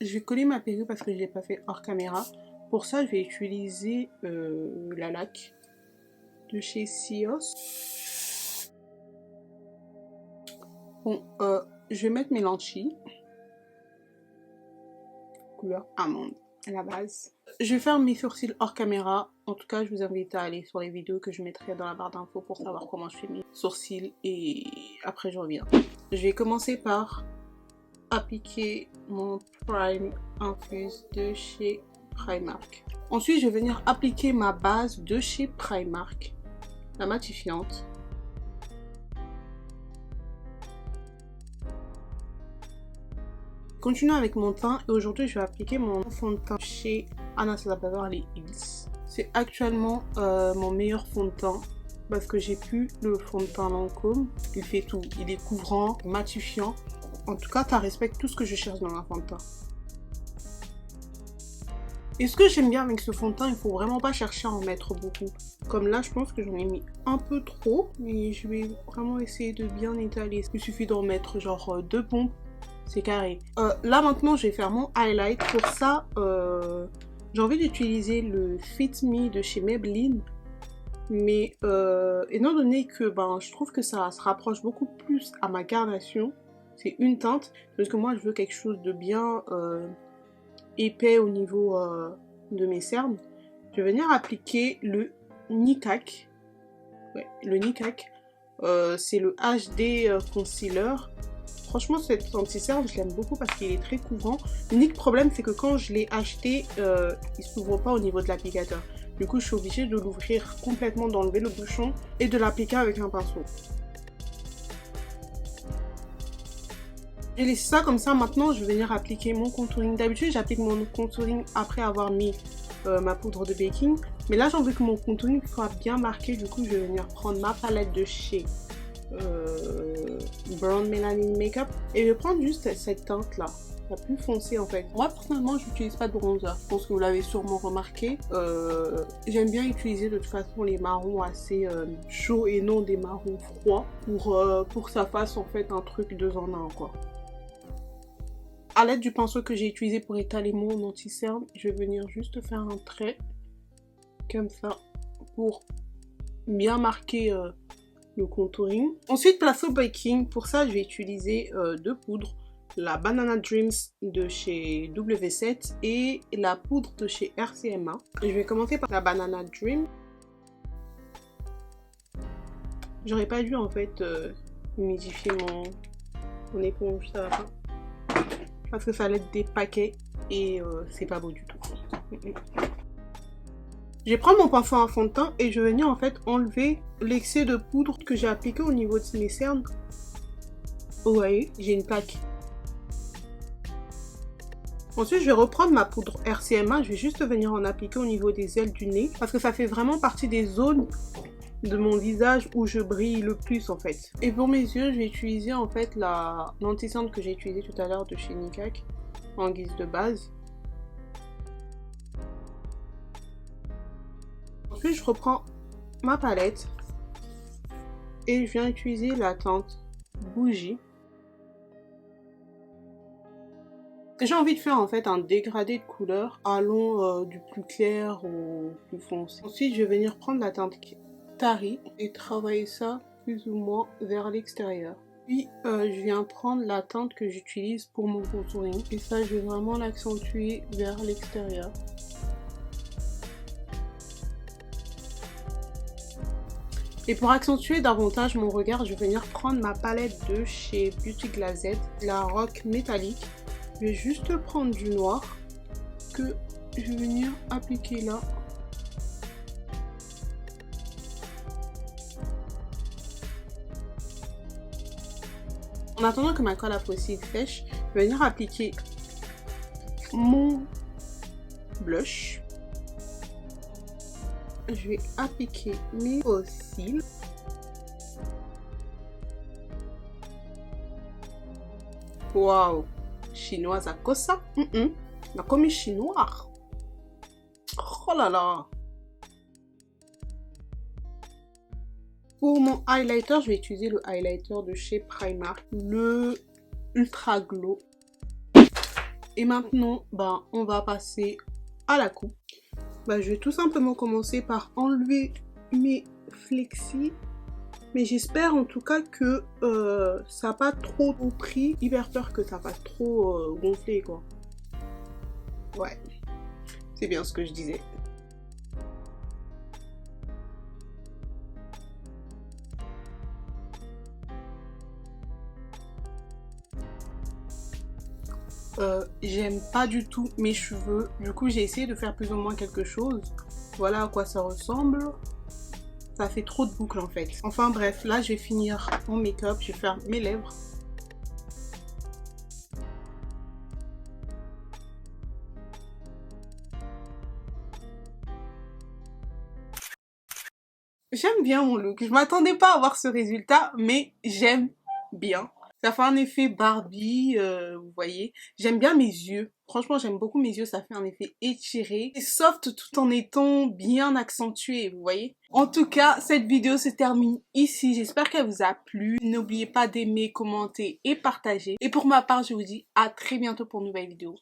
Je vais coller ma perruque parce que je ne l'ai pas fait hors caméra. Pour ça, je vais utiliser la laque de chez Sios. Bon, je vais mettre mes lentilles. Couleur amande à la base. Je vais faire mes sourcils hors caméra. En tout cas, je vous invite à aller sur les vidéos que je mettrai dans la barre d'infos pour savoir comment je fais mes sourcils et après je reviens. Je vais commencer par appliquer mon Prime Infuse de chez Primark. Ensuite, je vais venir appliquer ma base de chez Primark, la matifiante. Continuons avec mon teint et aujourd'hui je vais appliquer mon fond de teint chez Anastasia Beverly Hills. C'est actuellement mon meilleur fond de teint parce que j'ai plus le fond de teint Lancôme. Il fait tout, il est couvrant, matifiant. En tout cas, ça respecte tout ce que je cherche dans un fond de teint. Et ce que j'aime bien avec ce fond de teint, il faut vraiment pas chercher à en mettre beaucoup. Comme là, je pense que j'en ai mis un peu trop, mais je vais vraiment essayer de bien étaler. Il suffit d'en mettre genre 2 pompes. C'est carré. Là maintenant je vais faire mon highlight. Pour ça j'ai envie d'utiliser le Fit Me de chez Maybelline. Mais étant donné que je trouve que ça se rapproche beaucoup plus à ma carnation. C'est une teinte. Parce que moi je veux quelque chose de bien épais au niveau de mes cernes. Je vais venir appliquer le Nikak. Ouais, le Nikak. C'est le HD Concealer. Franchement, cet anti-cerne, je l'aime beaucoup parce qu'il est très couvrant. L'unique problème, c'est que quand je l'ai acheté, il ne s'ouvre pas au niveau de l'applicateur. Du coup, je suis obligée de l'ouvrir complètement, d'enlever le bouchon et de l'appliquer avec un pinceau. J'ai laissé ça comme ça. Maintenant, je vais venir appliquer mon contouring. D'habitude, j'applique mon contouring après avoir mis ma poudre de baking. Mais là, j'ai envie que mon contouring soit bien marqué. Du coup, je vais venir prendre ma palette de chez Brown Melanin Makeup et je vais prendre juste cette teinte là, la plus foncée en fait. Moi personnellement je n'utilise pas de bronzer, je pense que vous l'avez sûrement remarqué. J'aime bien utiliser de toute façon les marrons assez chauds et non des marrons froids pour que ça fasse en fait un truc 2 en 1 quoi. À l'aide du pinceau que j'ai utilisé pour étaler mon anti-cerne, je vais venir juste faire un trait comme ça pour bien marquer le contouring. Ensuite, place au baking. Pour ça, je vais utiliser 2 poudres. La Banana Dreams de chez W7 et la poudre de chez RCMA. Je vais commencer par la Banana Dream. J'aurais pas dû en fait humidifier mon éponge, ça va pas. Parce que ça allait être des paquets et c'est pas beau du tout. Je vais prendre mon pinceau à fond de teint et je vais venir en fait enlever l'excès de poudre que j'ai appliqué au niveau de mes cernes. Vous voyez, j'ai une plaque. Ensuite, je vais reprendre ma poudre RCMA. Je vais juste venir en appliquer au niveau des ailes du nez. Parce que ça fait vraiment partie des zones de mon visage où je brille le plus en fait. Et pour mes yeux, je vais utiliser en fait l'anti-cerne que j'ai utilisé tout à l'heure de chez Nikak en guise de base. Ensuite, je reprends ma palette et je viens utiliser la teinte Bougie. J'ai envie de faire en fait un dégradé de couleur allant du plus clair au plus foncé. Ensuite, je vais venir prendre la teinte Tari et travailler ça plus ou moins vers l'extérieur. Puis, je viens prendre la teinte que j'utilise pour mon contouring et ça, je vais vraiment l'accentuer vers l'extérieur. Et pour accentuer davantage mon regard, je vais venir prendre ma palette de chez Beauty Glazed, la Rock métallique. Je vais juste prendre du noir que je vais venir appliquer là. En attendant que ma colle à fossile sèche, je vais venir appliquer mon blush. Je vais appliquer mes fossiles. Waouh! Chinoise à cosa? La commis chinois. Oh là là! Pour mon highlighter, je vais utiliser le highlighter de chez Primark, le Ultra Glow. Et maintenant, ben, on va passer à la coupe. Ben, je vais tout simplement commencer par enlever mes flexis. Mais j'espère en tout cas que ça n'a pas trop pris. Hyper peur que ça fasse trop gonfler quoi. Ouais, c'est bien ce que je disais. J'aime pas du tout mes cheveux. Du coup, j'ai essayé de faire plus ou moins quelque chose. Voilà à quoi ça ressemble. Ça fait trop de boucles en fait. Enfin bref, là je vais finir mon make-up. Je vais faire mes lèvres. J'aime bien mon look. Je m'attendais pas à avoir ce résultat, mais j'aime bien. Ça fait un effet Barbie, vous voyez. J'aime bien mes yeux. Franchement, j'aime beaucoup mes yeux. Ça fait un effet étiré et soft tout en étant bien accentué, vous voyez. En tout cas, cette vidéo se termine ici. J'espère qu'elle vous a plu. N'oubliez pas d'aimer, commenter et partager. Et pour ma part, je vous dis à très bientôt pour une nouvelle vidéo.